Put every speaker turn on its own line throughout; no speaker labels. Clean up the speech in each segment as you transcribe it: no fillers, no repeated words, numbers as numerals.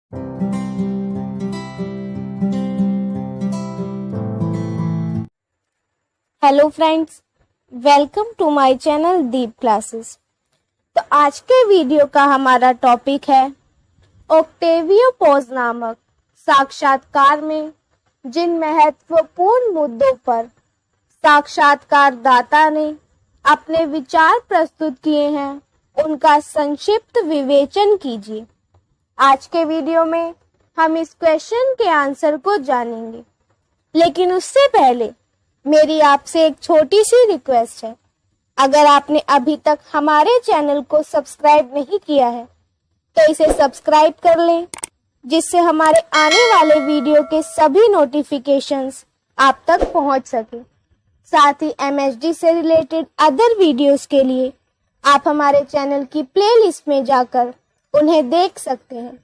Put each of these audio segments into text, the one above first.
Hello friends, welcome to my channel Deep classes. तो आज के वीडियो का हमारा टॉपिक है ओक्टेवियो पोज नामक साक्षात्कार में जिन महत्वपूर्ण मुद्दों पर साक्षात्कारदाता ने अपने विचार प्रस्तुत किए हैं उनका संक्षिप्त विवेचन कीजिए। आज के वीडियो में हम इस क्वेश्चन के आंसर को जानेंगे, लेकिन उससे पहले मेरी आपसे एक छोटी सी रिक्वेस्ट है। अगर आपने अभी तक हमारे चैनल को सब्सक्राइब नहीं किया है तो इसे सब्सक्राइब कर लें, जिससे हमारे आने वाले वीडियो के सभी नोटिफिकेशंस आप तक पहुंच सके। साथ ही एमएचडी से रिलेटेड अदर वीडियोस के लिए आप हमारे चैनल की प्लेलिस्ट में जाकर उन्हें देख सकते हैं।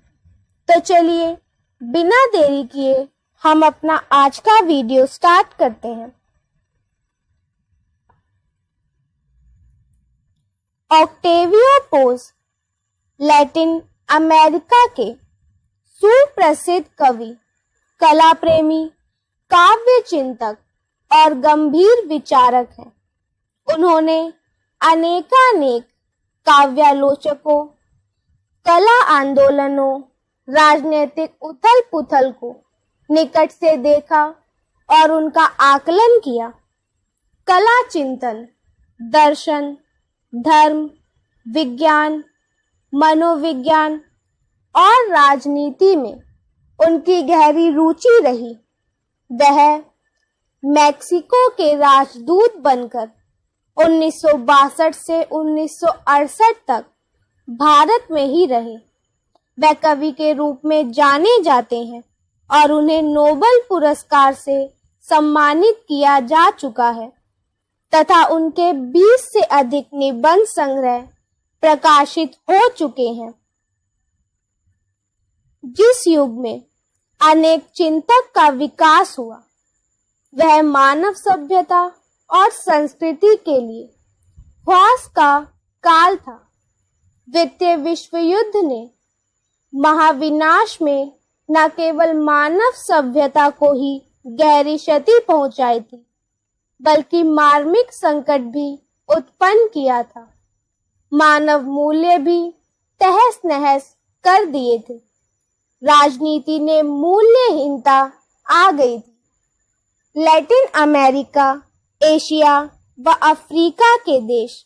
तो चलिए बिना देरी किए हम अपना आज का वीडियो स्टार्ट करते हैं। ऑक्टेवियो पोज लैटिन अमेरिका के सुप्रसिद्ध कवि, कला प्रेमी, काव्य चिंतक और गंभीर विचारक हैं। उन्होंने अनेकानेक काव्यालोचकों, कला आंदोलनों, राजनीतिक उथल-पुथल को निकट से देखा और उनका आकलन किया। कला चिंतन, दर्शन, धर्म, विज्ञान, मनोविज्ञान और राजनीति में उनकी गहरी रुचि रही। वह मैक्सिको के राजदूत बनकर 1962 से 1968 तक भारत में ही रहे। वह कवि के रूप में जाने जाते हैं और उन्हें नोबेल पुरस्कार से सम्मानित किया जा चुका है तथा उनके 20 से अधिक निबंध संग्रह प्रकाशित हो चुके हैं। जिस युग में अनेक चिंतक का विकास हुआ, वह मानव सभ्यता और संस्कृति के लिए ह्रास का काल था। द्वितीय विश्व युद्ध ने महाविनाश में न केवल मानव सभ्यता को ही गहरी क्षति पहुंचाई थी, बल्कि मार्मिक संकट भी उत्पन्न किया था। मानव मूल्य भी तहस नहस कर दिए थे। राजनीति ने मूल्यहीनता आ गई थी। लैटिन अमेरिका, एशिया व अफ्रीका के देश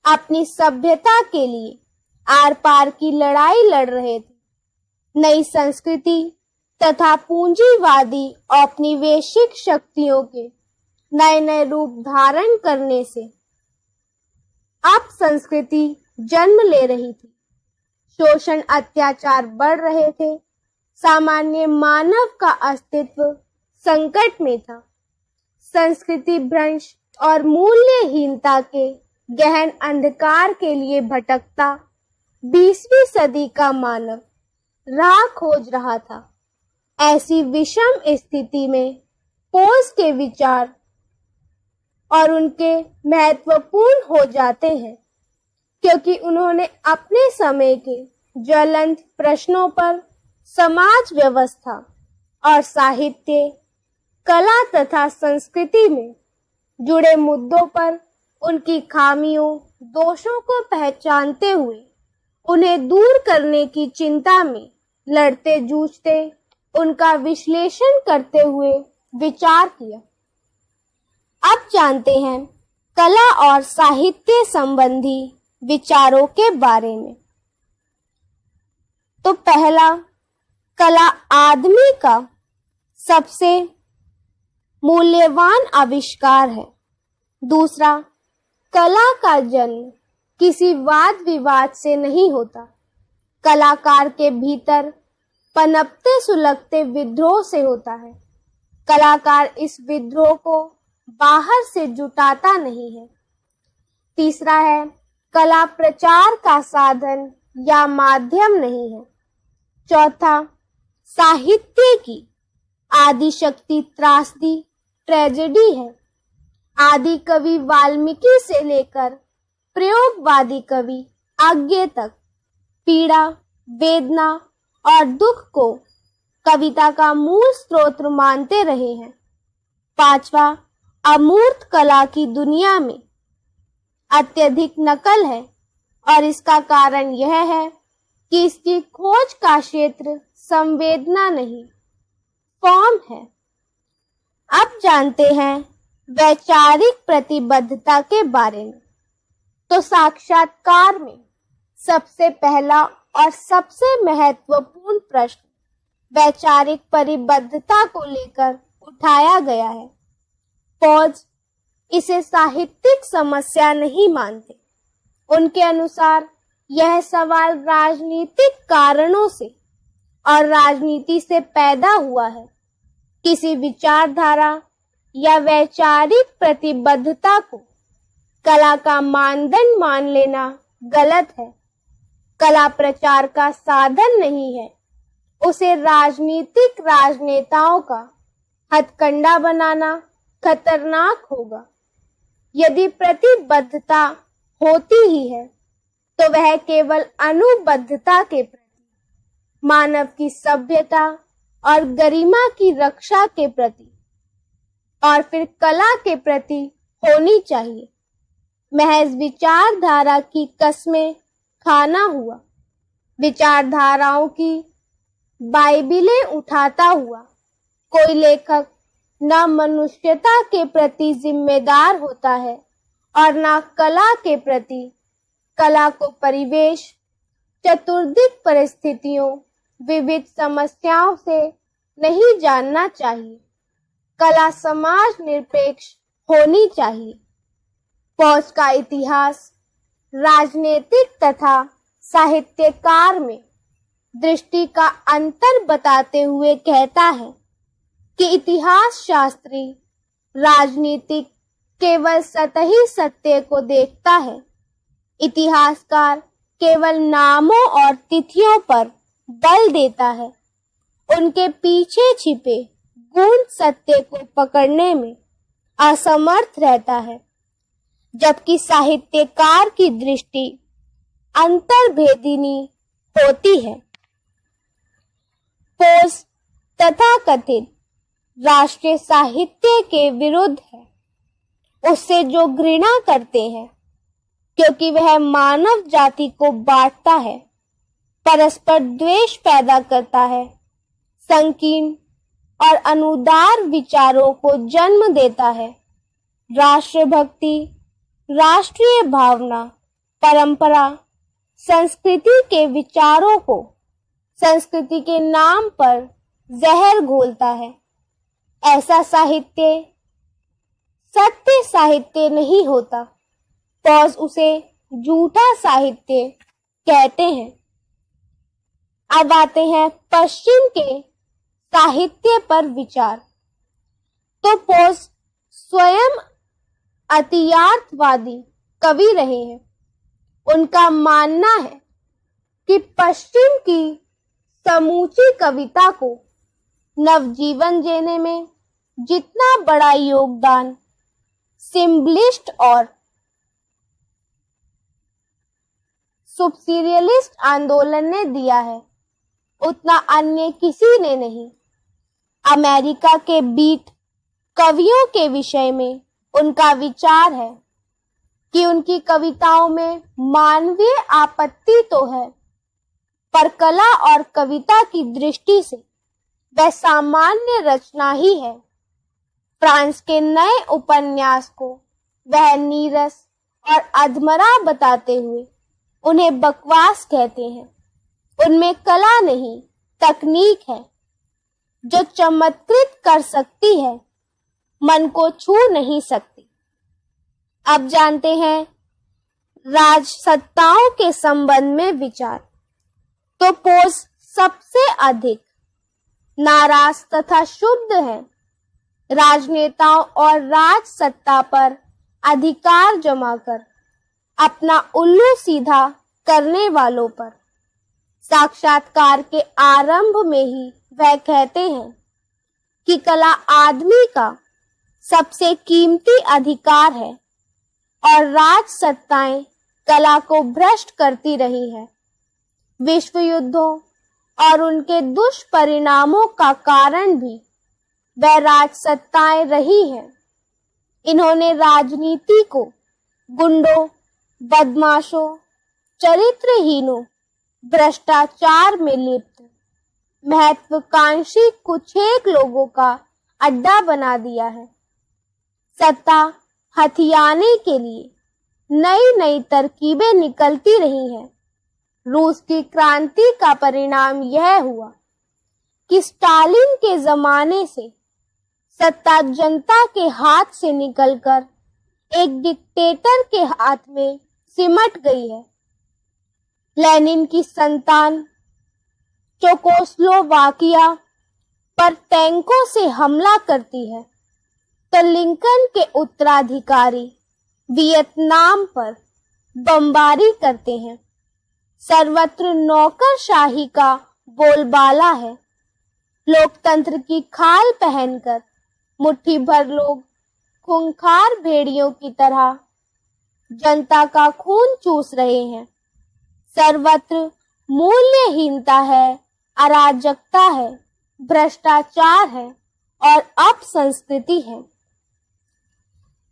अपनी सभ्यता के लिए आर पार की लड़ाई लड़ रहे थे। नई संस्कृति तथा पूंजीवादी औपनिवेशिक शक्तियों के नए नए रूप धारण करने से अब संस्कृति जन्म ले रही थी। शोषण, अत्याचार बढ़ रहे थे। सामान्य मानव का अस्तित्व संकट में था। संस्कृति भ्रंश और मूल्यहीनता के गहन अंधकार के लिए भटकता 20वीं सदी का मानव राह खोज रहा था। ऐसी विषम स्थिति में पोज के विचार और उनके महत्वपूर्ण हो जाते हैं, क्योंकि उन्होंने अपने समय के ज्वलंत प्रश्नों पर समाज व्यवस्था और साहित्य, कला तथा संस्कृति में जुड़े मुद्दों पर उनकी खामियों, दोषों को पहचानते हुए उन्हें दूर करने की चिंता में लड़ते जूझते उनका विश्लेषण करते हुए विचार किया। अब जानते हैं कला और साहित्य संबंधी विचारों के बारे में। तो पहला, कला आदमी का सबसे मूल्यवान आविष्कार है। दूसरा, कला का जन्म किसी वाद विवाद से नहीं होता। कलाकार के भीतर पनपते सुलगते विद्रोह से होता है। कलाकार इस विद्रोह को बाहर से जुटाता नहीं है। तीसरा है, कला प्रचार का साधन या माध्यम नहीं है। चौथा, साहित्य की आदि शक्ति त्रासदी, ट्रेजेडी है। आदि कवि वाल्मीकि से लेकर प्रयोगवादी कवि आज्ञे तक पीड़ा, वेदना और दुख को कविता का मूल स्रोत मानते रहे हैं। पांचवा, अमूर्त कला की दुनिया में अत्यधिक नकल है और इसका कारण यह है कि इसकी खोज का क्षेत्र संवेदना नहीं, फॉर्म है। अब जानते हैं वैचारिक प्रतिबद्धता के बारे में। तो साक्षात्कार में सबसे पहला और सबसे महत्वपूर्ण प्रश्न वैचारिक परिबद्धता को लेकर उठाया गया है। पॉज इसे साहित्यिक समस्या नहीं मानते। उनके अनुसार यह सवाल राजनीतिक कारणों से और राजनीति से पैदा हुआ है। किसी विचारधारा या वैचारिक प्रतिबद्धता को कला का मानदंड मान लेना गलत है। कला प्रचार का साधन नहीं है। उसे राजनीतिक राजनेताओं का हथकंडा बनाना खतरनाक होगा। यदि प्रतिबद्धता होती ही है तो वह केवल अनुबद्धता के प्रति, मानव की सभ्यता और गरिमा की रक्षा के प्रति और फिर कला के प्रति होनी चाहिए। महज विचारधारा की कस्में खाना हुआ, विचारधाराओं की बाइबिलें उठाता हुआ कोई लेखक न मनुष्यता के प्रति जिम्मेदार होता है और न कला के प्रति। कला को परिवेश, चतुर्दिक परिस्थितियों, विविध समस्याओं से नहीं जानना चाहिए। कला समाज निरपेक्ष होनी चाहिए। पौष का इतिहास राजनीतिक तथा साहित्यकार में दृष्टि का अंतर बताते हुए कहता है कि इतिहास शास्त्री राजनीतिक केवल सतही सत्य को देखता है। इतिहासकार केवल नामों और तिथियों पर बल देता है। उनके पीछे छिपे गूढ़ सत्य को पकड़ने में असमर्थ रहता है। जबकि साहित्यकार की दृष्टि अंतर्भेदिनी होती है। पोज तथाकथित राष्ट्रीय साहित्य के विरुद्ध है। उससे जो घृणा करते हैं, क्योंकि वह मानव जाति को बांटता है, परस्पर द्वेष पैदा करता है, संकीर्ण और अनुदार विचारों को जन्म देता है। राष्ट्रभक्ति, राष्ट्रीय भावना, परंपरा, संस्कृति के विचारों को संस्कृति के नाम पर जहर घोलता है। ऐसा साहित्य सत्य साहित्य नहीं होता। पॉज उसे झूठा साहित्य कहते हैं। अब आते हैं पश्चिम के साहित्य पर विचार। तो पॉज स्वयं अतियार्थवादी कवि रहे हैं। उनका मानना है कि पश्चिम की समूची कविता को नवजीवन देने में जितना बड़ा योगदान सिंबलिस्ट और सुब्सिडियलिस्ट आंदोलन ने दिया है, उतना अन्य किसी ने नहीं। अमेरिका के बीट कवियों के विषय में उनका विचार है कि उनकी कविताओं में मानवीय आपत्ति तो है, पर कला और कविता की दृष्टि से वह सामान्य रचना ही है। फ्रांस के नए उपन्यास को वह नीरस और अधमरा बताते हुए उन्हें बकवास कहते हैं। उनमें कला नहीं, तकनीक है जो चमत्कृत कर सकती है, मन को छू नहीं सकती। अब जानते हैं राजसत्ताओं के संबंध में विचार। तो पोज सबसे अधिक नाराज तथा शुद्ध है राजनेताओं और राज सत्ता पर अधिकार जमाकर अपना उल्लू सीधा करने वालों पर। साक्षात्कार के आरंभ में ही वह कहते हैं कि कला आदमी का सबसे कीमती अधिकार है और राज सत्ताएं कला को भ्रष्ट करती रही है। विश्व युद्धों और उनके दुष्परिणामों का कारण भी वह राजसत्ताएं रही हैं। इन्होंने राजनीति को गुंडों, बदमाशों, चरित्रहीनों, भ्रष्टाचार में लिप्त महत्वाकांक्षी कुछेक लोगों का अड्डा बना दिया है। सत्ता हथियाने के लिए नई नई तरकीबें निकलती रही हैं। रूस की क्रांति का परिणाम यह हुआ कि स्टालिन के जमाने से सत्ता जनता के हाथ से निकलकर एक डिक्टेटर के हाथ में सिमट गई है। लेनिन की संतान चेकोस्लोवाकिया पर टैंकों से हमला करती है, तो लिंकन के उत्तराधिकारी वियतनाम पर बमबारी करते हैं। सर्वत्र नौकरशाही का बोलबाला है। लोकतंत्र की खाल पहनकर मुट्ठी भर लोग खूंखार भेड़ियों की तरह जनता का खून चूस रहे हैं। सर्वत्र मूल्यहीनता है, अराजकता है, भ्रष्टाचार है और अपसंस्कृति है।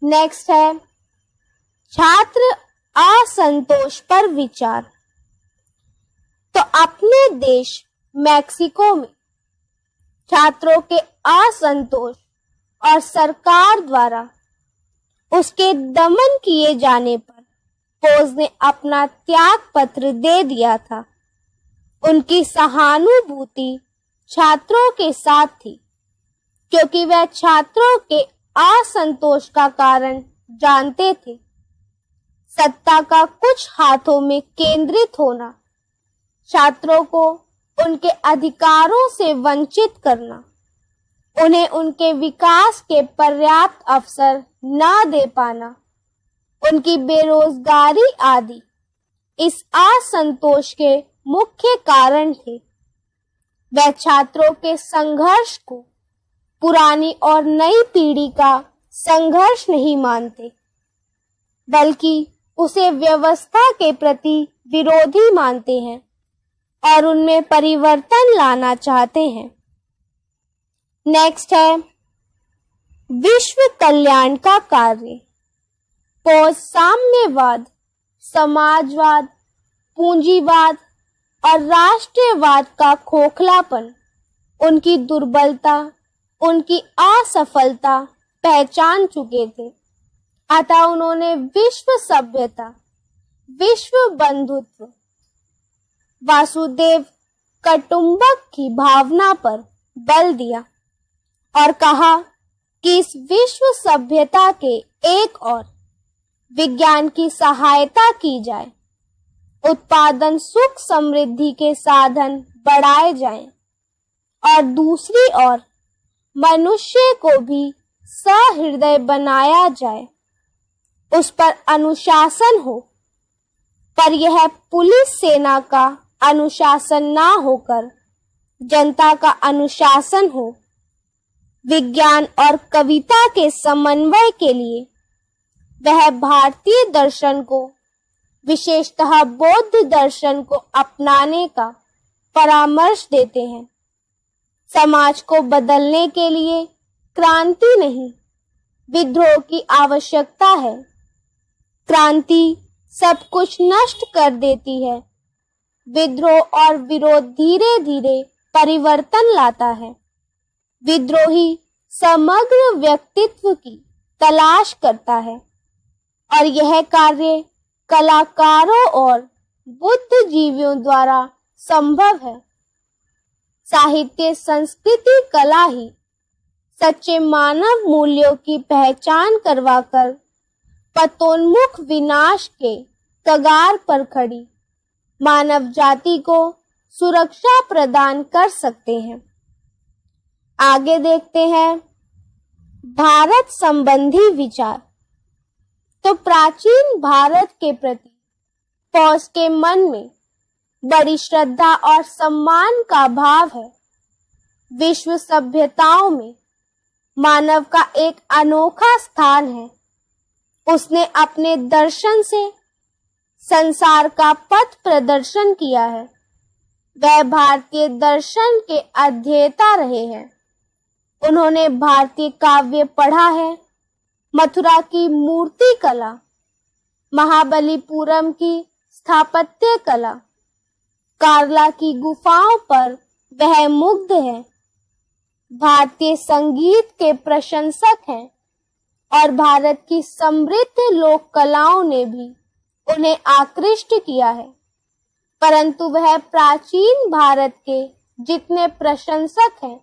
नेक्स्ट है छात्र असंतोष पर विचार। तो अपने देश मैक्सिको में छात्रों के असंतोष और सरकार द्वारा उसके दमन किए जाने पर बोस ने अपना त्याग पत्र दे दिया था। उनकी सहानुभूति छात्रों के साथ थी, क्योंकि वह छात्रों के असंतोष का कारण जानते थे। सत्ता का कुछ हाथों में केंद्रित होना, छात्रों को उनके अधिकारों से वंचित करना, उन्हें उनके विकास के पर्याप्त अवसर न दे पाना, उनकी बेरोजगारी आदि इस असंतोष के मुख्य कारण थे। वह छात्रों के संघर्ष को पुरानी और नई पीढ़ी का संघर्ष नहीं मानते, बल्कि उसे व्यवस्था के प्रति विरोधी मानते हैं और उनमें परिवर्तन लाना चाहते हैं। नेक्स्ट है विश्व कल्याण का कार्य। पोस्ट साम्यवाद, समाजवाद, पूंजीवाद और राष्ट्रवाद का खोखलापन, उनकी दुर्बलता, उनकी असफलता पहचान चुके थे। अतः उन्होंने विश्व सभ्यता, विश्व बंधुत्व, वासुदेव कुटुंबक की भावना पर बल दिया और कहा कि इस विश्व सभ्यता के एक और विज्ञान की सहायता की जाए, उत्पादन सुख समृद्धि के साधन बढ़ाए जाएं और दूसरी ओर मनुष्य को भी सहृदय बनाया जाए। उस पर अनुशासन हो, पर यह पुलिस सेना का अनुशासन ना होकर जनता का अनुशासन हो। विज्ञान और कविता के समन्वय के लिए वह भारतीय दर्शन को, विशेषतः बौद्ध दर्शन को अपनाने का परामर्श देते हैं। समाज को बदलने के लिए क्रांति नहीं, विद्रोह की आवश्यकता है। क्रांति सब कुछ नष्ट कर देती है, विद्रोह और विरोध धीरे धीरे परिवर्तन लाता है। विद्रोही समग्र व्यक्तित्व की तलाश करता है और यह कार्य कलाकारों और बुद्धिजीवियों द्वारा संभव है। साहित्य, संस्कृति, कला ही सच्चे मानव मूल्यों की पहचान करवाकर पतोन्मुख विनाश के कगार पर खड़ी मानव जाति को सुरक्षा प्रदान कर सकते हैं। आगे देखते हैं भारत संबंधी विचार। तो प्राचीन भारत के प्रति पौस के मन में बड़ी श्रद्धा और सम्मान का भाव है। विश्व सभ्यताओं में मानव का एक अनोखा स्थान है। उसने अपने दर्शन से संसार का पथ प्रदर्शन किया है। वह भारतीय दर्शन के अध्येता रहे हैं। उन्होंने भारतीय काव्य पढ़ा है, मथुरा की मूर्ति कला, महाबलीपुरम की स्थापत्य कला, कार्ला की गुफाओं पर वह मुग्ध है, भारतीय संगीत के प्रशंसक हैं और भारत की समृद्ध लोक कलाओं ने भी उन्हें आकृष्ट किया है। परंतु वह प्राचीन भारत के जितने प्रशंसक हैं,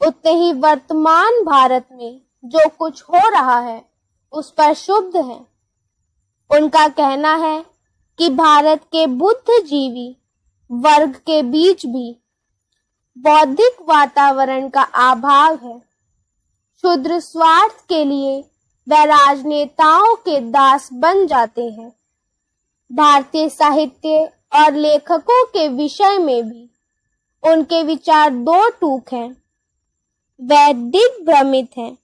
उतने ही वर्तमान भारत में जो कुछ हो रहा है उस पर क्षुब्ध हैं। उनका कहना है कि भारत के बुद्धिजीवी वर्ग के बीच भी बौद्धिक वातावरण का अभाव है। क्षुद्र स्वार्थ के लिए वह राजनेताओं के दास बन जाते हैं। भारतीय साहित्य और लेखकों के विषय में भी उनके विचार दो टूक हैं। वह दिग्भ्रमित हैं।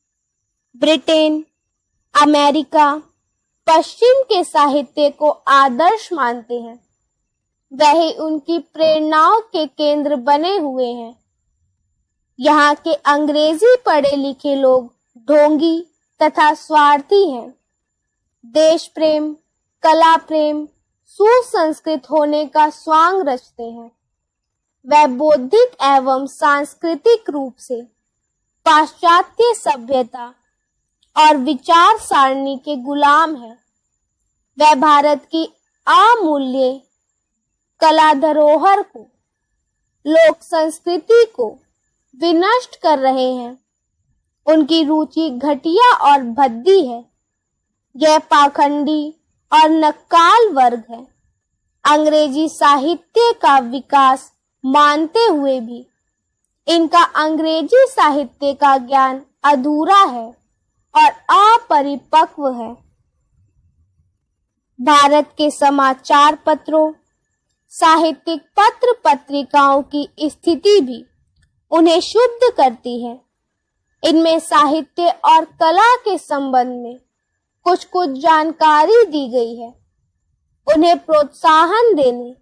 ब्रिटेन, अमेरिका, पश्चिम के साहित्य को आदर्श मानते हैं। वही उनकी प्रेरणाओं के केंद्र बने हुए हैं। यहाँ के अंग्रेजी पढ़े लिखे लोग ढोंगी तथा स्वार्थी हैं। देश प्रेम, कला प्रेम, सुसंस्कृत होने का स्वांग रचते हैं। वह बौद्धिक एवं सांस्कृतिक रूप से पाश्चात्य सभ्यता और विचार सारणी के गुलाम है। वह भारत की अमूल्य कला धरोहर को, लोक संस्कृति को विनष्ट कर रहे हैं। उनकी रुचि घटिया और भद्दी है। यह पाखंडी और नक्काल वर्ग है। अंग्रेजी साहित्य का विकास मानते हुए भी इनका अंग्रेजी साहित्य का ज्ञान अधूरा है और अपरिपक्व है। भारत के समाचार पत्रों, साहित्यिक पत्र पत्रिकाओं की स्थिति भी उन्हें क्षुब्ध करती है। इनमें साहित्य और कला के संबंध में कुछ जानकारी दी गई है। उन्हें प्रोत्साहन देने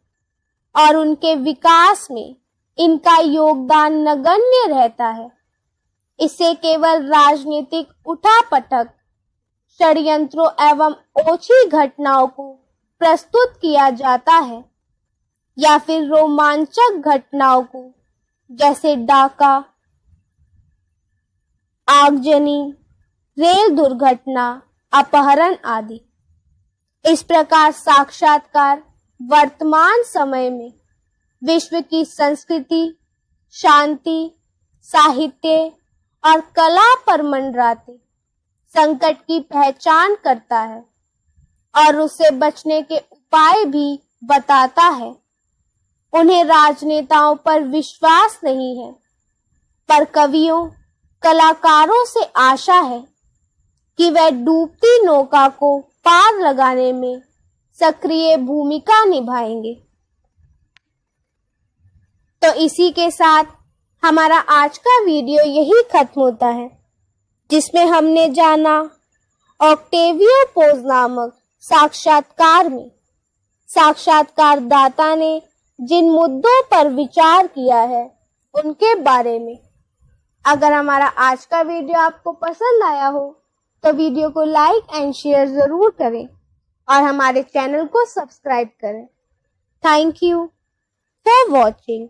और उनके विकास में इनका योगदान नगण्य रहता है। इसे केवल राजनीतिक उठापटक, षड्यंत्रों एवं ओछी घटनाओं को प्रस्तुत किया जाता है या फिर रोमांचक घटनाओं को, जैसे डाका, आगजनी, रेल दुर्घटना, अपहरण आदि। इस प्रकार साक्षात्कार वर्तमान समय में विश्व की संस्कृति, शांति, साहित्य और कला पर मंडराते संकट की पहचान करता है और उससे बचने के उपाय भी बताता है। उन्हें राजनेताओं पर विश्वास नहीं है, पर कवियों, कलाकारों से आशा है कि वह डूबती नौका को पार लगाने में सक्रिय भूमिका निभाएंगे। तो इसी के साथ हमारा आज का वीडियो यही खत्म होता है, जिसमें हमने जाना ऑक्टेवियो पोज नामक साक्षात्कार में साक्षात्कारदाता ने जिन मुद्दों पर विचार किया है उनके बारे में। अगर हमारा आज का वीडियो आपको पसंद आया हो तो वीडियो को लाइक एंड शेयर जरूर करें और हमारे चैनल को सब्सक्राइब करें। Thank you for watching.